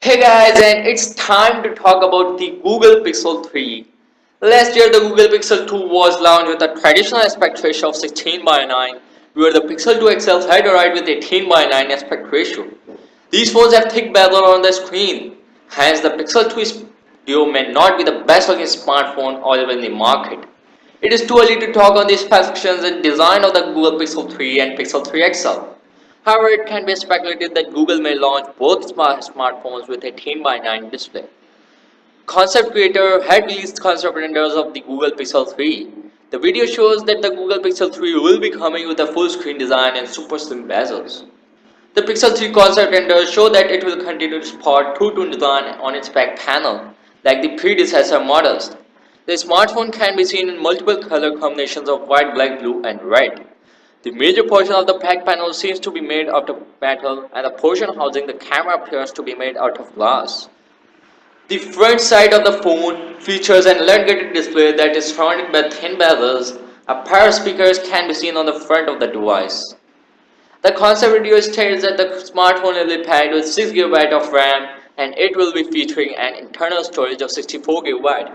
Hey guys, and it's time to talk about the Google Pixel 3. Last year, the Google Pixel 2 was launched with a traditional aspect ratio of 16 by 9, where the Pixel 2 XL had arrived with 18 by 9 aspect ratio. These phones have thick bezel on the screen, hence the Pixel 2 Duo may not be the best looking smartphone available in the market. It is too early to talk on the specifications and design of the Google Pixel 3 and Pixel 3 XL. However, it can be speculated that Google may launch both smartphones with a 10 by 9 display. Concept creator had released concept renders of the Google Pixel 3. The video shows that the Google Pixel 3 will be coming with a full screen design and super slim bezels. The Pixel 3 concept renders show that it will continue to support two-tone design on its back panel, like the predecessor models. The smartphone can be seen in multiple color combinations of white, black, blue, and red. The major portion of the back panel seems to be made out of metal, and the portion housing the camera appears to be made out of glass. The front side of the phone features an elongated display that is surrounded by thin bezels. A pair of speakers can be seen on the front of the device. The concept video states that the smartphone will be packed with 6 GB of RAM and it will be featuring an internal storage of 64 GB.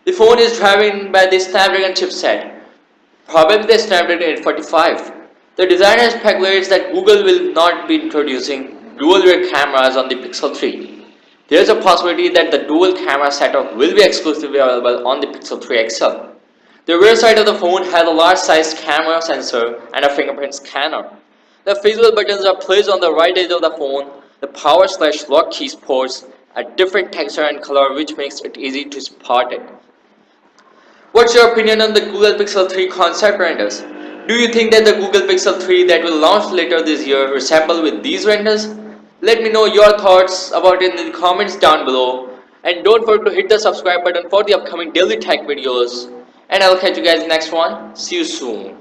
The phone is driven by the Snapdragon chipset, probably the Snapdragon 845. The designer speculates that Google will not be introducing dual rear cameras on the Pixel 3. There is a possibility that the dual camera setup will be exclusively available on the Pixel 3 XL. The rear side of the phone has a large sized camera sensor and a fingerprint scanner. The physical buttons are placed on the right edge of the phone. The power/lock key sports a different texture and color which makes it easy to spot it. What's your opinion on the Google Pixel 3 concept renders? Do you think that the Google Pixel 3 that will launch later this year resemble with these renders? Let me know your thoughts about it in the comments down below. And don't forget to hit the subscribe button for the upcoming daily tech videos. And I'll catch you guys next one. See you soon.